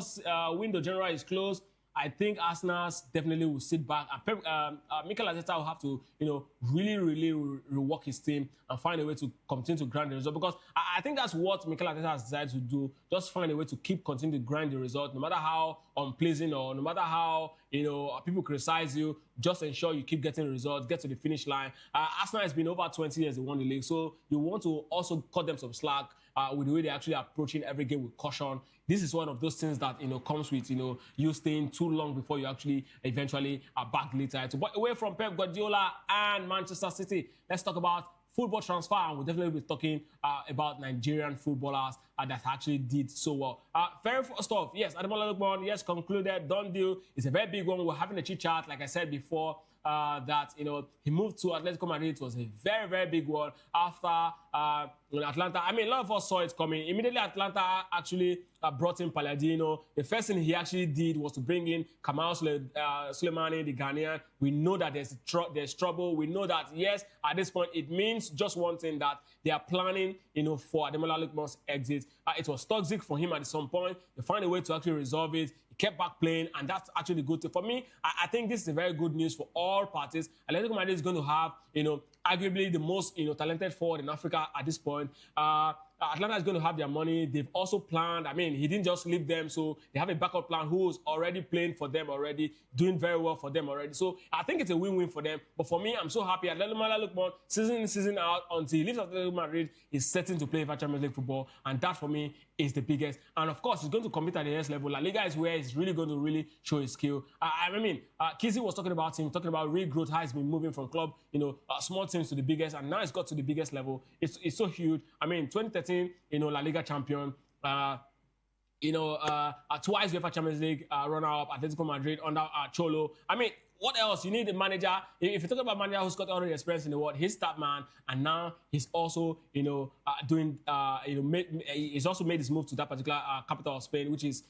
window generally is closed. I think Arsenal definitely will sit back. And Mikel Arteta will have to, you know, really rework his team and find a way to continue to grind the result. Because I think that's what Mikel Arteta has decided to do. Just find a way to continue to grind the result, no matter how unpleasant or no matter how, you know, people criticize you. Just ensure you keep getting results, get to the finish line. Arsenal has been over 20 years they won the league, so you want to also cut them some slack with the way they're actually approaching every game with caution. This is one of those things that, you know, comes with, you know, you staying too long before you actually eventually are back later. But away from Pep Guardiola and Manchester City, let's talk about football transfer, and we'll definitely be talking about Nigerian footballers that actually did so well. Very first off, yes, Ademola Lookman, yes, concluded, done deal. It's a very big one. We're having a chit chat, like I said before, that, you know, he moved to Atletico Madrid. It was a very big one after Atlanta. I mean, a lot of us saw it coming. Immediately, Atlanta actually brought in Palladino. The first thing he actually did was to bring in Kamal Suleimani, the Ghanaian. We know that there's trouble. We know that, yes, at this point, it means just one thing, that they are planning, you know, for Ademola Lookman's exit. It was toxic for him at some point. They found a way to actually resolve it. He kept back playing, and that's actually good thing. For me, I think this is a very good news for all parties. Atletico Madrid is going to have, you know, arguably the most, you know, talented forward in Africa at this point. Atlanta is going to have their money. They've also planned. I mean, he didn't just leave them, so they have a backup plan who's already playing for them already, doing very well for them already. So I think it's a win-win for them. But for me, I'm so happy. Ademola Lookman, season in, season out, until he leaves Atletico Madrid, is certain to play for Champions League football, and that for me is the biggest. And of course, he's going to compete at the next level. La Liga is where he's really going to really show his skill. I mean, Kizzy was talking about him, talking about real growth, how he's been moving from club, you know, small teams to the biggest, and now he's got to the biggest level. It's so huge. I mean, 2013, you know, La Liga champion, you know, twice UEFA Champions League runner-up, Atletico Madrid under Cholo. I mean, what else? You need a manager. If you talk about a manager who's got all the experience in the world, he's that man, and now he's also, you know, doing, you know, he's also made his move to that particular capital of Spain, which is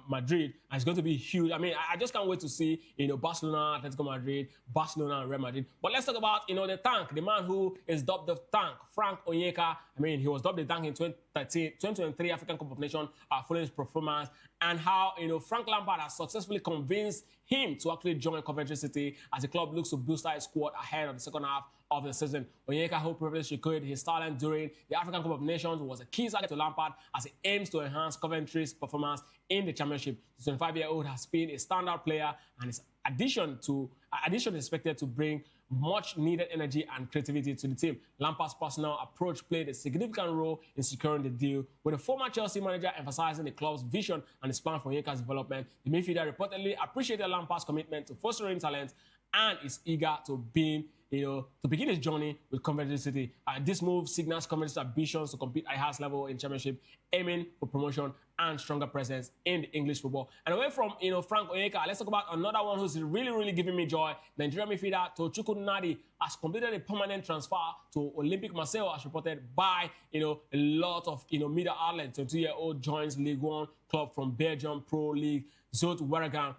Madrid, and it's going to be huge. I mean, I just can't wait to see, you know, Barcelona, Atletico Madrid, Barcelona, and Real Madrid. But let's talk about, you know, the tank, the man who is dubbed the tank, Frank Onyeka. I mean, he was dubbed the tank in 2023 African Cup of Nations following his performance, and how, you know, Frank Lampard has successfully convinced him to actually join Coventry City as the club looks to boost his squad ahead of the second half of the season. Onyeka hoped privilege he could. His talent during the African Cup of Nations was a key target to Lampard as he aims to enhance Coventry's performance in the championship. The 25-year-old has been a standout player, and his addition is expected to bring much needed energy and creativity to the team. Lampard's personal approach played a significant role in securing the deal, with the former Chelsea manager emphasizing the club's vision and his plan for Onyeka's development. The midfielder reportedly appreciated Lampard's commitment to fostering talent and is eager to begin his journey with Coventry City. This move signals Coventry's ambitions to compete at the highest level in Championship, aiming for promotion and stronger presence in the English football. And away from, you know, Frank Onyeka, let's talk about another one who's really giving me joy. Nigerian midfielder Tochukwu Nnadi has completed a permanent transfer to Olympic Marseille, as reported by, you know, a lot of, you know, media outlets. 22-year-old joins League One club from Belgium Pro League Zuid Waregem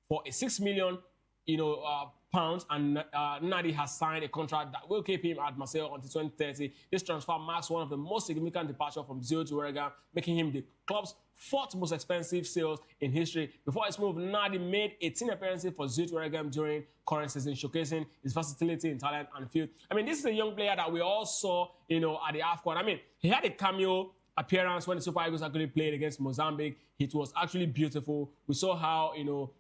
for a 6 million, you know, and Nadi has signed a contract that will keep him at Marseille until 2030. This transfer marks one of the most significant departures from Zio to Oregon, making him the club's 4th most expensive sales in history. Before his move, Nadi made 18 appearances for Zio to Oregon during current season, showcasing his versatility in talent and field. I mean, this is a young player that we all saw, you know, at the AFCON. I mean, he had a cameo appearance when the Super Eagles actually played against Mozambique. It was actually beautiful. We saw how, you know,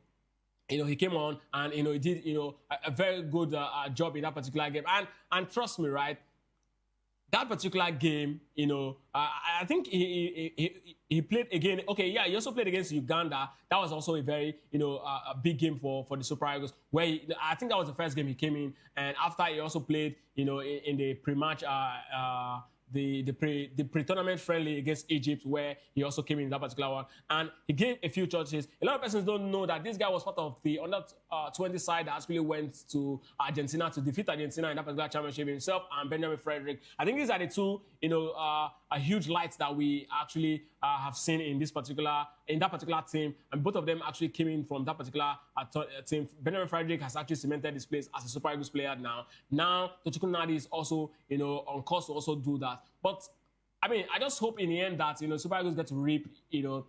he came on and, you know, he did, you know, a very good job in that particular game. And trust me, right, that particular game, you know, I think he played again. Okay, yeah, he also played against Uganda. That was also a very, you know, a big game for the Super Eagles, where I think that was the first game he came in. And after he also played, you know, in the pre-match, the pre-tournament friendly against Egypt, where he also came in that particular one, and he gave a few touches. A lot of persons don't know that this guy was part of the under 20 side that actually went to Argentina to defeat Argentina in that particular championship, himself and Benjamin Frederick. I think these are the two, you know, a huge lights that we actually have seen in that particular team, and both of them actually came in from that particular team. Benjamin Frederick has actually cemented his place as a Super Eagles player now. Now, Tochukwu Nadi is also, you know, on course to also do that. But I mean, I just hope in the end that, you know, Super Eagles get to reap, you know,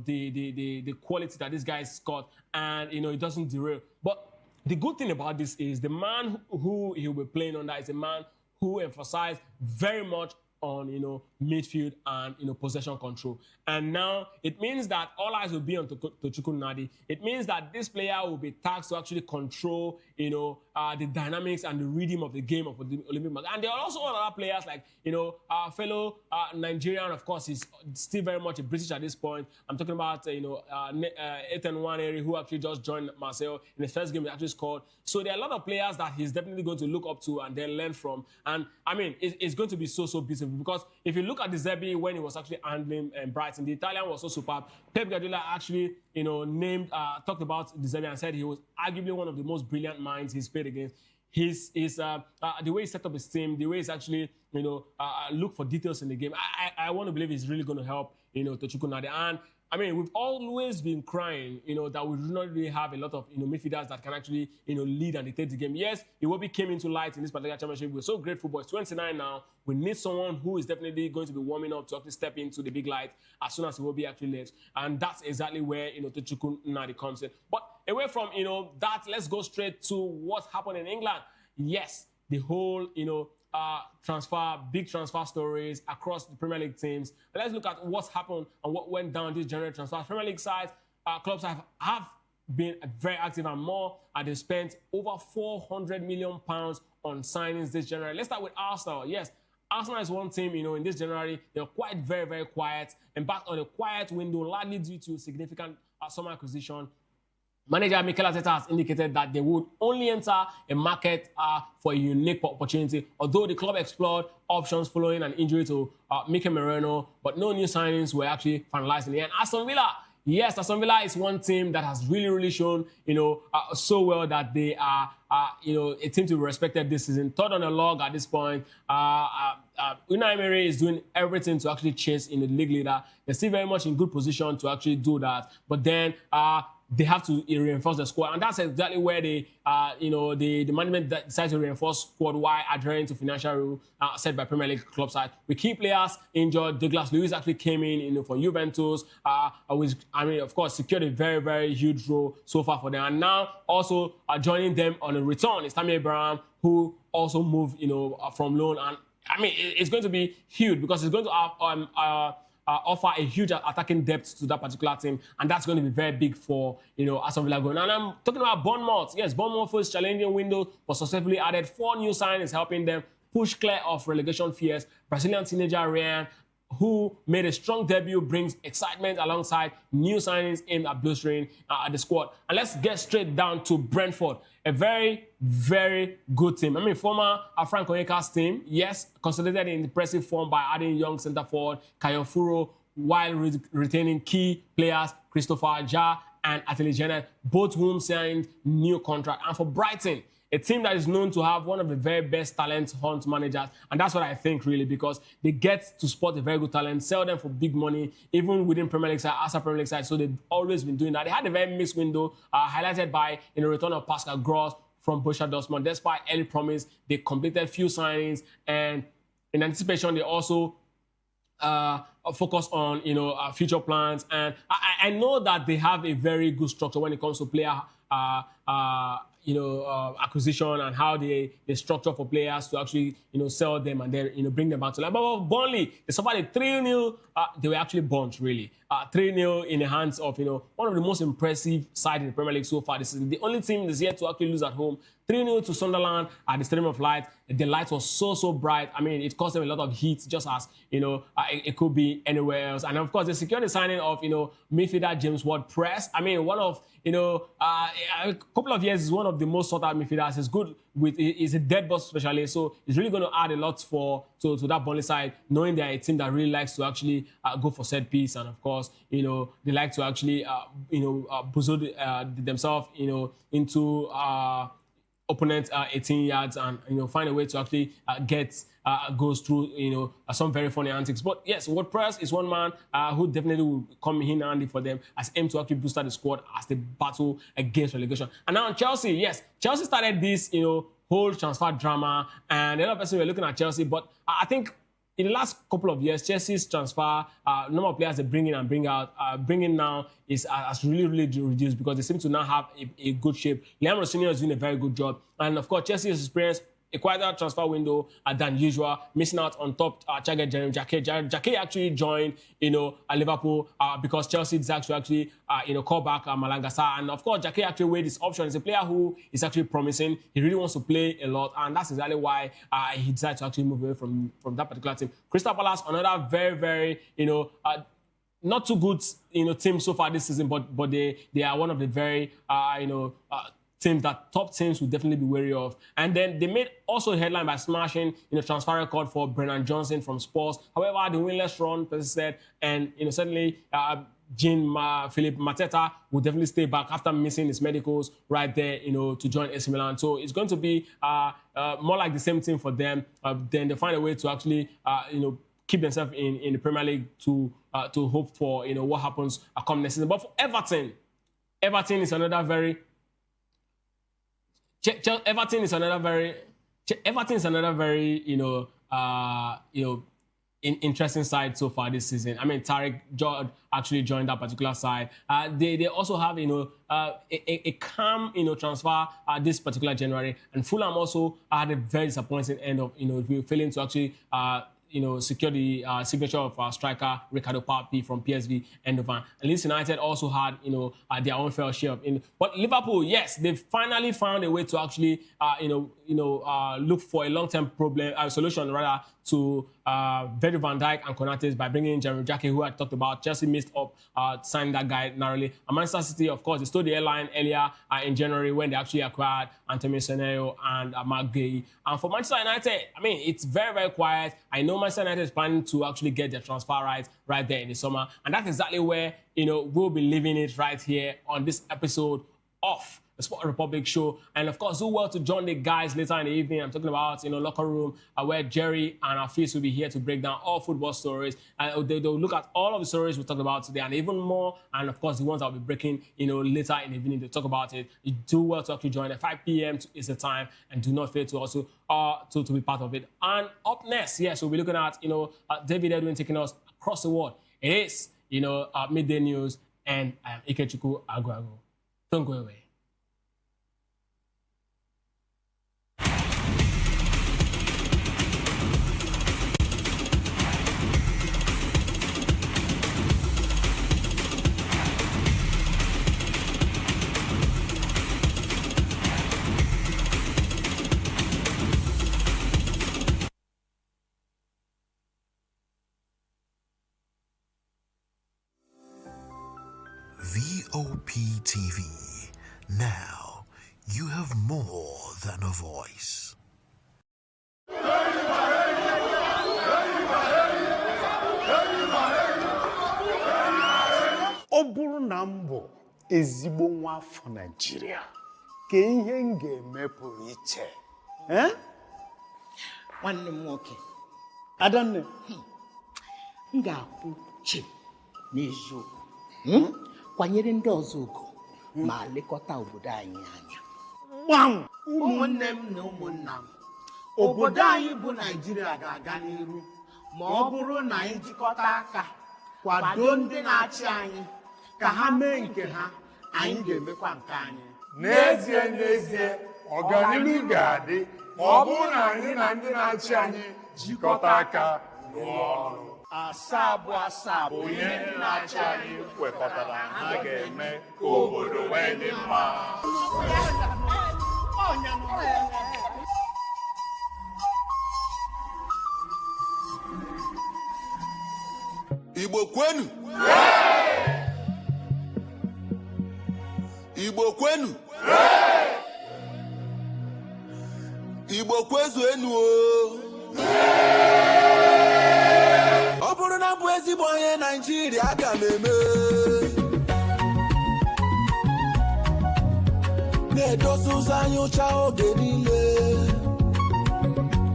the quality that this guy's got, and, you know, it doesn't derail. But the good thing about this is the man who he'll be playing under is a man who emphasized very much on, you know, midfield and, you know, possession control. And now it means that all eyes will be on Tochukwu Nadi. It means that this player will be tasked to actually control, you know, the dynamics and the rhythm of the game of the Olympic match. And there are also other players like, you know, fellow Nigerian, of course, is still very much a British at this point. I'm talking about, you know, Ethan Nwaneri, who actually just joined Marseille in his first game. He actually scored. So there are a lot of players that he's definitely going to look up to and then learn from. And I mean, it's going to be so beautiful, because if you look at the Zerbi when he was actually handling Brighton, the Italian was so superb. Pep Guardiola actually, you know, talked about the Zerbi and said he was arguably one of the most brilliant minds he's played against. The way he set up his team, the way he's actually, you know, look for details in the game. I want to believe he's really going to help, you know, Tochukwu Nadi. And I mean, we've always been crying, you know, that we do not really have a lot of, you know, midfielders that can actually, you know, lead and dictate the game. Yes, Iwobi came into light in this particular championship. We're so grateful, but it's 29 now. We need someone who is definitely going to be warming up to actually step into the big light as soon as Iwobi actually leaves. And that's exactly where, you know, Tochukwu Nadi comes in. But away from, you know, that, let's go straight to what happened in England. Yes, the whole, you know, big transfer stories across the Premier League teams. But let's look at what's happened and what went down this January transfer. Premier League sides, clubs have been very active and more. They spent over £400 million on signings this January. Let's start with Arsenal. Yes, Arsenal is one team, you know, in this January, they're quite very quiet, embarked on a quiet window, largely due to significant summer acquisition. Manager Mikel Arteta has indicated that they would only enter a market for a unique opportunity, although the club explored options following an injury to Mikel Merino, but no new signings were actually finalized in the end. Aston Villa, yes, Aston Villa is one team that has really shown, you know, so well that they are, you know, a team to be respected this season. Third on the log at this point. Unai Emery is doing everything to actually chase in the league leader. They're still very much in good position to actually do that, but then they have to reinforce the squad, and that's exactly where they, you know, the management decides to reinforce squad while adhering to financial rule set by Premier League club side. With key players injured, Douglas Luiz actually came in, you know, for Juventus, which, I mean, of course, secured a very huge role so far for them, and now also joining them on a return is Tammy Abraham, who also moved, you know, from loan, and I mean, it's going to be huge because it's going to have offer a huge attacking depth to that particular team, and that's going to be very big for, you know, Aston Villa going. And I'm talking about Bournemouth. Yes, Bournemouth's challenging window was successfully added 4 new signings, helping them push clear of relegation fears. Brazilian teenager Ryan, who made a strong debut, brings excitement alongside new signings aimed at bolstering the squad. And let's get straight down to Brentford, a very good team. I mean, former Frank Onyeka's team, yes, consolidated in impressive form by adding young centre forward Kayo Furo, while retaining key players Christopher Ja and Ateli Janet, both whom signed new contract. And for Brighton, a team that is known to have one of the very best talent hunt managers. And that's what I think, really, because they get to spot a very good talent, sell them for big money, even within Premier League side, outside Premier League side. So they've always been doing that. They had a very mixed window, highlighted by return of Pascal Gross from Borussia Dortmund. Despite early promise, they completed few signings, and in anticipation, they also focus on future plans. And I know that they have a very good structure when it comes to player acquisition and how they structure for players to actually sell them and then bring them back to life. But Burnley, they suffered a 3-0. They were actually burnt, really. 3-0 in the hands of one of the most impressive sides in the Premier League so far this season. The only team that's yet to actually lose at home. 3-0 to Sunderland at the Stadium of Light. The light was so bright. I mean, it caused them a lot of heat, just as it could be anywhere else. And of course, they secured the signing of midfielder James Ward-Prowse. I mean, one of a couple of years is one of the most sought out midfielders. He's good he's a dead ball specialist, so it's really going to add a lot to that Burnley side, knowing they're a team that really likes to actually go for set piece, and of course, they like to actually pursue themselves, into opponent 18 yards and find a way to actually get goes through some very funny antics. But yes, Ward-Prowse is one man who definitely will come in handy for them as aim to actually boost the squad as they battle against relegation. And now Chelsea, yes, Chelsea started this whole transfer drama, and a lot of people were looking at Chelsea, but I think in the last couple of years, Chelsea's transfer number of players they bring in and bring out, bringing now has really reduced, because they seem to now have a good shape. Liam Rossini is doing a very good job, and of course Chelsea has experienced a quieter transfer window than usual, missing out on top target Jeremy Jacquet. Jacquet actually joined, Liverpool because Chelsea decided to actually, call back Malanga Sarr. And of course, Jacquet actually weighed his option. He's a player who is actually promising. He really wants to play a lot, and that's exactly why he decided to actually move away from that particular team. Crystal Palace, another very, very, not too good, team so far this season, but they are one of the very, teams that top teams will definitely be wary of. And then they made also a headline by smashing transfer record for Brennan Johnson from Spurs. However, the winless run persisted, and certainly Jean-Philippe Mateta will definitely stay back after missing his medicals right there, to join AC Milan. So it's going to be more like the same team for them. Then they find a way to actually keep themselves in the Premier League to hope for what happens come next season. But for Everton is another very Everton is another very interesting side so far this season. I mean, Tarek George actually joined that particular side. They also have a calm transfer this particular January, and Fulham also had a very disappointing end of failing to actually secure the signature of striker Ricardo Papi from PSV Eindhoven. And Leeds United also had their own fair share of but Liverpool, yes, they finally found a way to actually look for a long-term solution rather to Virgil van Dijk and Konaté by bringing in Jeremy Jacquet, who I talked about. Chelsea missed up signing that guy narrowly. And Manchester City, of course, they stole the airline earlier in January when they actually acquired Antonio Semenyo and Mark Guehi. And for Manchester United, I mean, it's very, very quiet. I know Manchester United is planning to actually get their transfer rights right there in the summer, and that's exactly where we'll be leaving it right here on this episode of the Sport Republic show. And of course, do well to join the guys later in the evening. I'm talking about locker room where Jerry and Afis will be here to break down all football stories. They'll look at all of the stories we talked about today and even more. And of course, the ones I'll be breaking later in the evening to talk about it. You do well to actually join at 5 p.m. is the time, and do not fail to also to be part of it. And up next, yes, we'll be looking at David Edwin taking us across the world. It is midday news, and I am Ikechukwu Agwago. Don't go away. VOTV. Now you have more than a voice. Ọ bụrụ na mbụ ezigbo nwa afọ Nigeria, ka ihe m ga-eme pụrụ iche. Nwanne m nwoke, Adanne, m ga-akwụ chim n'eziokwu kwanyere ndị ọzọ ugwu ma lekọta obodo anyị anya. gbam! Ụmụnne m na ụmụnna m, obodo anyị bụ Naijiria ga-aga n'iru ma ọ bụrụ na anyị jikọta aka kwado ndị na-achị anyị ka ha mee nke ha, anyị ga-emekwa nke anyị. N'ezie, ọganihu ga-adị ma ọ bụrụ na anyị na ndị na-achị anyị jikọta aka rụọ ọrụ. Asaa bụ ihe ndị na-achị anyị kwekọtara ha ga-eme ka obodo wee dị mma. Igbo kwenu! Igbo kwenu! Igbo kwezuenu o! Ọ bụrụ na m bụ ezigbo onye Naijiria, aga m eme na-edozi ụzọ anyị ụcha oge niile,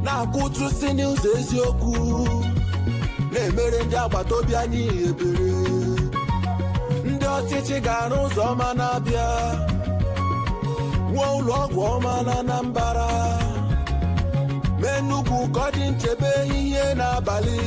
na-akwụtụsi n'ụzọ eziokwu, na-emere ndị agbata obi anyị ebere. Ndị ọchịchị ga-arụ ụzọ ọma na-abịa, nwee ụlọ ọgwụ ọma na Anambra, mee Enugu ka ọ dị nchebe ehihie n'abalị.